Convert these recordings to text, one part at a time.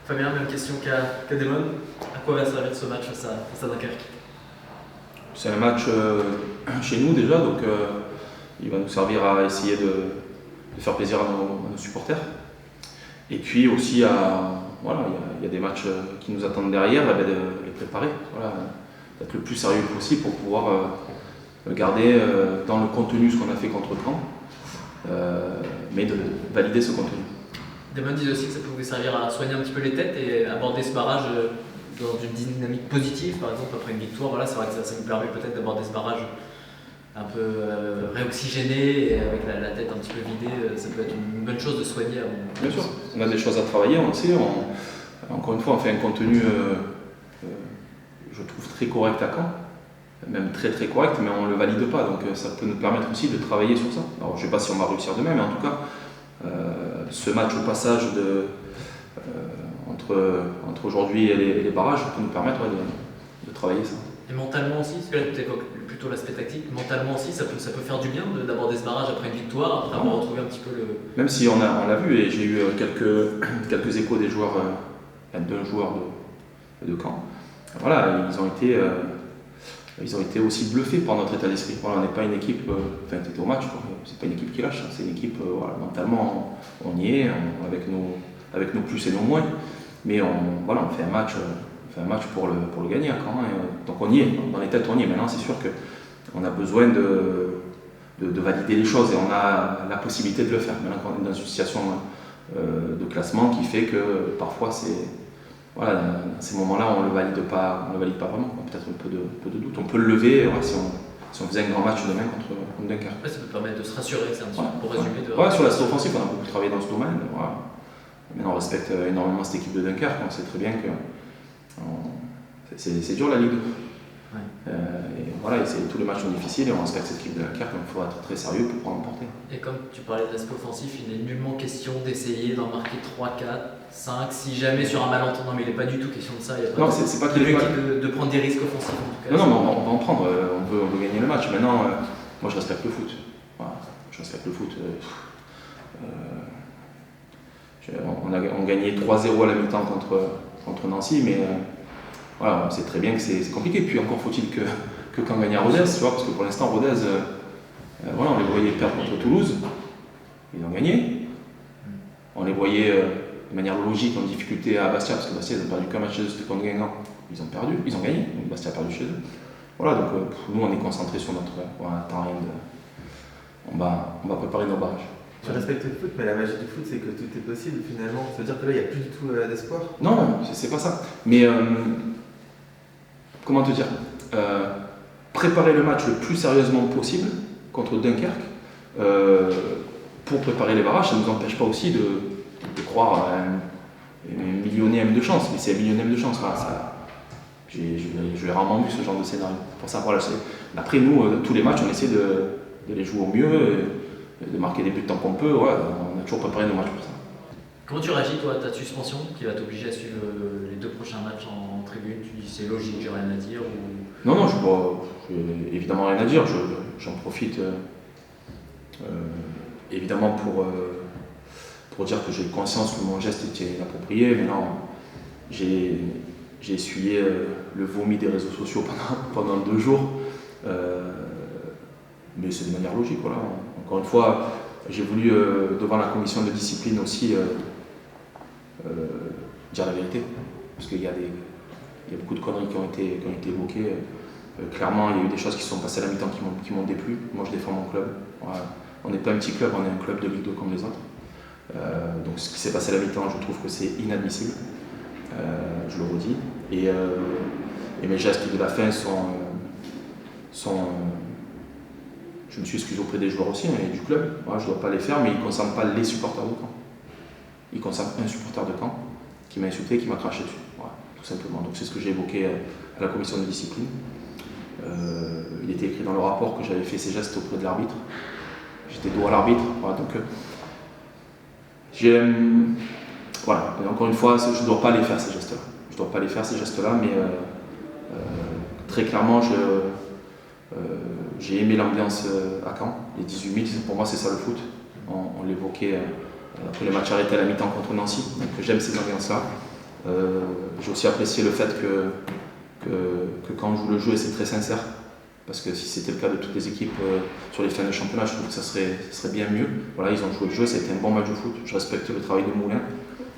Fabien, même question qu'à Damon. À quoi va servir ce match face à Dunkerque? C'est un match chez nous déjà, donc il va nous servir à essayer de faire plaisir à nos supporters. Et puis aussi, voilà, il y a des matchs qui nous attendent derrière, de les préparer, voilà, d'être le plus sérieux possible pour pouvoir garder dans le contenu ce qu'on a fait contre Caen, mais de valider ce contenu. Damon disait aussi que ça pouvait servir à soigner un petit peu les têtes et aborder ce barrage dans une dynamique positive, par exemple après une victoire. Voilà, c'est vrai que ça nous permet peut-être d'aborder ce barrage un peu réoxygéné et avec la tête un petit peu vidée. Ça peut être une bonne chose de soigner. Bien sûr, on a des choses à travailler, on le sait. Encore une fois, on fait un contenu, je trouve, très correct à Caen, même très très correct, mais on ne le valide pas, donc ça peut nous permettre aussi de travailler sur ça. Alors je ne sais pas si on va réussir demain, mais en tout cas, ce match au passage entre aujourd'hui et les barrages peut nous permettre de travailler ça. Et mentalement aussi, parce que là tu évoques plutôt l'aspect tactique, mentalement aussi ça peut faire du bien d'aborder ce barrage après une victoire, après avoir retrouvé un petit peu le... Même si on l'a vu, et j'ai eu quelques échos des joueurs, d'un joueur de Caen, voilà, ils ont été aussi bluffés par notre état d'esprit. Voilà, on n'est pas une équipe, enfin tu étais au match, c'est pas une équipe qui lâche, c'est une équipe, voilà, mentalement on y est, avec nos plus et nos moins, mais on fait un match pour le gagner à Caen, donc on y est, dans les têtes on y est. Maintenant c'est sûr qu'on a besoin de valider les choses et on a la possibilité de le faire. Maintenant on est dans une situation de classement qui fait que parfois voilà, dans ces moments-là, on ne le valide pas vraiment. Peut-être un peu de doute. On peut le lever si on faisait un grand match demain contre Dunkerque. Ouais, ça peut permettre de se rassurer, c'est un petit peu pour résumer. Sur l'aspect offensif, on a beaucoup travaillé dans ce domaine. Voilà. Maintenant, on respecte énormément cette équipe de Dunkerque. On sait très bien que c'est dur la Ligue 2. Ouais. Et voilà, tous les matchs sont difficiles et on respecte cette équipe de Dunkerque, donc il faudra être très sérieux pour pouvoir l'emporter. Et comme tu parlais de l'aspect offensif, il n'est nullement question d'essayer d'en marquer 3, 4, 5, si jamais sur un malentendant, mais il n'est pas du tout question de ça. Il y a pas c'est pas qu'il est de prendre des risques offensifs en tout cas. Non, mais on va en prendre, on veut gagner le match. Maintenant, moi je respecte le foot. Voilà, je respecte le foot. On gagnait 3-0 à la mi-temps contre Nancy, mais voilà, on sait très bien que c'est compliqué. Puis encore faut-il que Caen gagne à Rodez, tu vois, parce que pour l'instant Rodez, voilà, on les voyait perdre contre Toulouse, ils ont gagné. On les voyait de manière logique en difficulté à Bastia, parce que Bastia ils ont perdu qu'un match chez eux, c'était contre Guingamp. Ils ont gagné, donc Bastia a perdu chez eux. Voilà, donc nous on est concentrés sur notre... on n'attend rien de... On va préparer nos barrages. Tu respectes le foot, mais la magie du foot, c'est que tout est possible finalement. Ça veut dire que là, il n'y a plus du tout d'espoir. Non, c'est pas ça. Mais comment te dire, préparer le match le plus sérieusement possible contre Dunkerque, pour préparer les barrages, ça ne nous empêche pas aussi de croire à un millionième de chance. Mais c'est un millionième de chance. Voilà, je l'ai rarement vu ce genre de scénario. Pour ça, voilà, après nous, tous les matchs, on essaie de les jouer au mieux. De marquer des buts tant qu'on peut, ouais, on a toujours préparé nos matchs pour ça. Comment tu réagis toi à ta suspension qui va t'obliger à suivre les 2 prochains matchs en tribune? Tu dis c'est logique, j'ai rien à dire ou... Non, j'ai évidemment rien à dire, j'en profite évidemment pour dire que j'ai conscience que mon geste était inapproprié. Maintenant, j'ai essuyé le vomi des réseaux sociaux pendant 2 jours, mais c'est de manière logique, voilà. Encore une fois, j'ai voulu, devant la commission de discipline aussi, dire la vérité. Parce qu'il y a beaucoup de conneries qui ont été évoquées. Clairement, il y a eu des choses qui sont passées à la mi-temps qui m'ont déplu. Moi, je défends mon club. Voilà. On n'est pas un petit club, on est un club de Ligue 2 comme les autres. Donc ce qui s'est passé à la mi-temps, je trouve que c'est inadmissible. Je le redis. Et mes gestes de la fin sont je me suis excusé auprès des joueurs aussi et du club. Voilà, je ne dois pas les faire, mais ils ne concernent pas les supporters de Caen. Ils concernent un supporter de Caen qui m'a insulté, qui m'a craché dessus. Voilà, tout simplement. Donc c'est ce que j'ai évoqué à la commission de discipline. Il était écrit dans le rapport que j'avais fait ces gestes auprès de l'arbitre. J'étais dos à l'arbitre. Voilà, donc voilà. Et encore une fois, je ne dois pas les faire ces gestes-là. Je ne dois pas les faire ces gestes-là, mais très clairement, j'ai aimé l'ambiance à Caen, les 18 000, pour moi c'est ça le foot. On l'évoquait après le match arrêté à la mi-temps contre Nancy, donc j'aime ces ambiances-là. J'ai aussi apprécié le fait que quand on joue le jeu, c'est très sincère. Parce que si c'était le cas de toutes les équipes sur les fins de championnat, je trouve que ça serait bien mieux. Voilà, ils ont joué le jeu, ça a été un bon match de foot. Je respecte le travail de Moulin.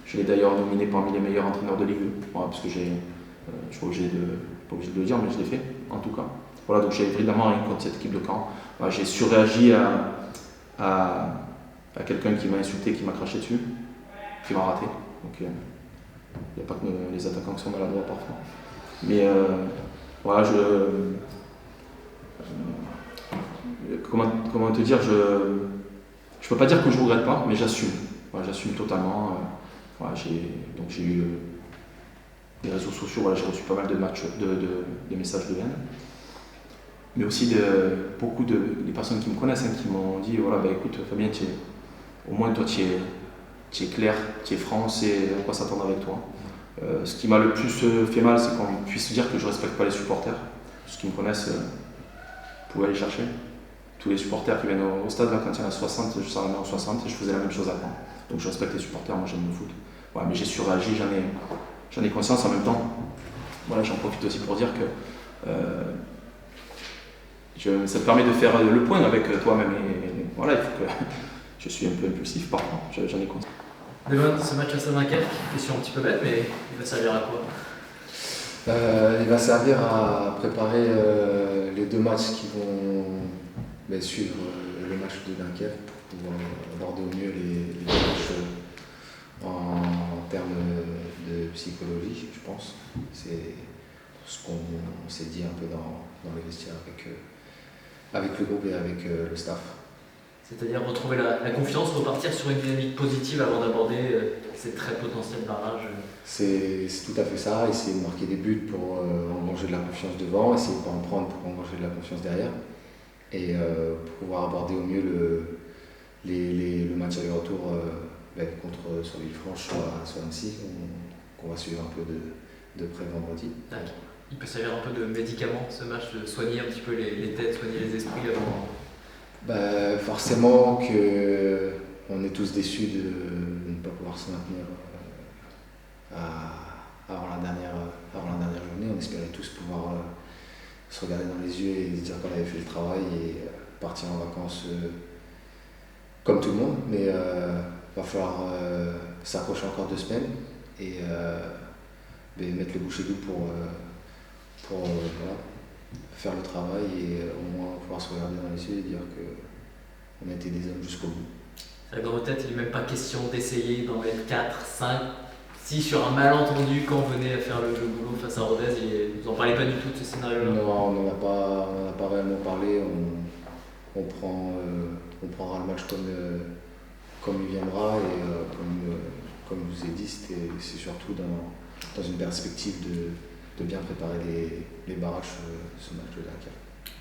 Je l'ai d'ailleurs nominé parmi les meilleurs entraîneurs de Ligue 2. Voilà, parce que je suis pas obligé de le dire, mais je l'ai fait, en tout cas. Voilà, donc j'ai évidemment rien contre cette équipe de Caen. Voilà, j'ai surréagi à quelqu'un qui m'a insulté, qui m'a craché dessus, qui m'a raté. Donc il n'y a pas que les attaquants qui sont maladroits parfois. Mais voilà, comment te dire, je peux pas dire que je regrette pas, mais j'assume. Voilà, j'assume totalement. Voilà, j'ai eu des réseaux sociaux, voilà, j'ai reçu pas mal de messages de haine. Mais aussi beaucoup des personnes qui me connaissent, hein, qui m'ont dit voilà, bah, écoute Fabien, au moins toi tu es clair, tu es franc, c'est à quoi s'attendre avec toi. Ce qui m'a le plus fait mal, c'est qu'on puisse dire que je ne respecte pas les supporters. Ceux qui me connaissent pouvaient aller chercher. Tous les supporters qui viennent au stade, là, quand il y en a 60, je s'en remets en 60 et je faisais la même chose avant. Donc je respecte les supporters, moi j'aime le foot. Ouais, mais j'ai surréagi, j'en ai conscience en même temps. Voilà, j'en profite aussi pour dire que ça te permet de faire le point avec toi-même. Et voilà, il faut que je suis un peu impulsif parfois, j'en ai conscience. Demain, ce match à Saint-Dunkerque, question un petit peu bête, mais il va servir à quoi? Il va servir à préparer les 2 matchs qui vont suivre le match de Dunkerque pour pouvoir aborder au mieux les matchs en termes de psychologie, je pense. C'est ce qu'on s'est dit un peu dans les vestiaires avec le groupe et avec le staff. C'est-à-dire retrouver la confiance, repartir sur une dynamique positive avant d'aborder ces très potentiels barrages. C'est tout à fait ça, essayer de marquer des buts pour engranger de la confiance devant, essayer de ne pas en prendre pour engranger de la confiance derrière, et pour pouvoir aborder au mieux le match aller-retour contre soit Villefranche, soit Annecy, qu'on va suivre un peu de près vendredi. D'accord. Il peut servir un peu de médicament ce match, de soigner un petit peu les têtes, soigner les esprits avant. Forcément qu'on est tous déçus de ne pas pouvoir se maintenir avant la dernière journée. On espérait tous pouvoir se regarder dans les yeux et se dire qu'on avait fait le travail et partir en vacances comme tout le monde. Mais il va falloir s'accrocher encore 2 semaines et mettre le boucher doux pour voilà, faire le travail et au moins pouvoir se regarder dans les yeux et dire qu'on a été des hommes jusqu'au bout. C'est vrai que dans vos têtes, il n'est même pas question d'essayer d'en mettre 4, 5, si sur un malentendu, quand vous venez à faire le boulot face à Rodez, vous n'en parlez pas du tout de ce scénario-là? Non, on n'en a pas réellement parlé. On prendra le match comme il viendra et comme je vous ai dit, c'est surtout dans une perspective de bien préparer les barrages ce match de Dunkerque.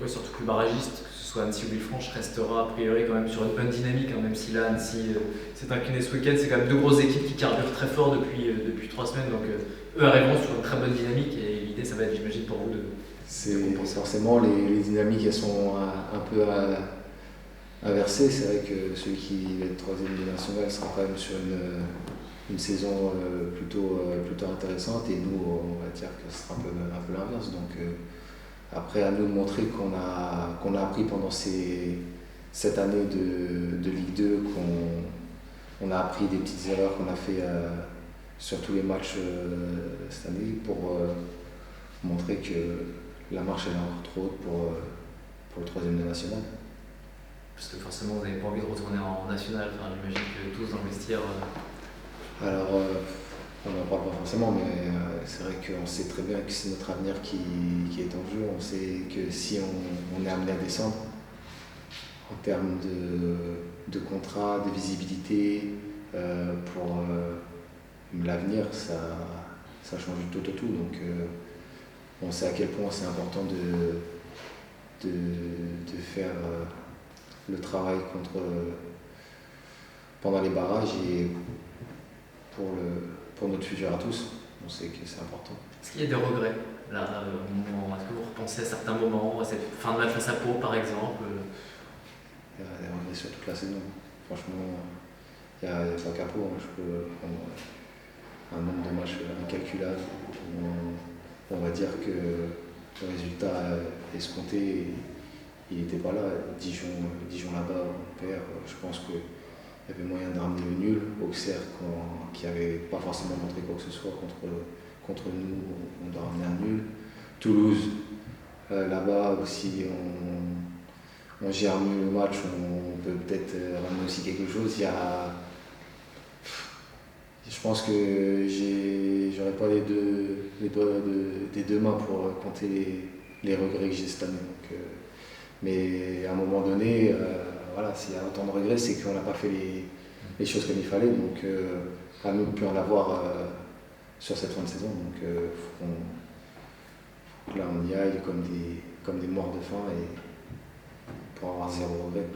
Oui, surtout que le barragiste, que ce soit Annecy ou Villefranche, restera a priori quand même sur une bonne dynamique, hein, même si là Annecy s'est incliné ce week-end, c'est quand même 2 grosses équipes qui carburent très fort depuis 3 semaines, donc eux arriveront sur une très bonne dynamique et l'idée ça va être, j'imagine, pour vous de compenser. Forcément, les dynamiques elles sont un peu inversées. C'est vrai que celui qui va être 3e de national sera quand même sur une saison plutôt intéressante et nous on va dire que ce sera un peu l'inverse. Donc après à nous de montrer qu'on a appris pendant cette année de Ligue 2, qu'on a appris des petites erreurs qu'on a fait sur tous les matchs cette année pour montrer que la marche est encore trop haute pour le 3e de national. Parce que forcément vous n'avez pas envie de retourner en national, enfin, j'imagine que tous dans le vestiaire. Alors, on n'en parle pas forcément, mais c'est vrai qu'on sait très bien que c'est notre avenir qui est en jeu. On sait que si on est amené à descendre, en termes de contrat, de visibilité, pour l'avenir, ça change du tout au tout. Donc, on sait à quel point c'est important de faire le travail pendant les barrages et pour notre futur à tous. On sait que c'est important. Est-ce qu'il y a des regrets là, est-ce que vous repensez à certains moments, à cette fin de match face à Pau par exemple? Il y a des regrets sur toute la saison. Franchement, il n'y a pas qu'à Pau. Je peux prendre un nombre de matchs incalculable. On va dire que le résultat escompté, il n'était pas là. Dijon là-bas, on perd. Je pense qu'il y avait moyen de ramener le nul. Auxerre, qui n'avait pas forcément montré quoi que ce soit contre nous, on doit ramener un nul. Toulouse, là-bas aussi, on gère mieux le match, on peut peut-être ramener aussi quelque chose. Je pense que j'aurais pas les doigts des deux mains pour compter les regrets que j'ai cette année. Donc, mais à un moment donné, voilà, s'il y a autant de regrets, c'est qu'on n'a pas fait les choses comme il fallait. Donc à nous de ne plus en avoir sur cette fin de saison. Donc faut que là on y aille comme des morts de faim et pour avoir zéro regret.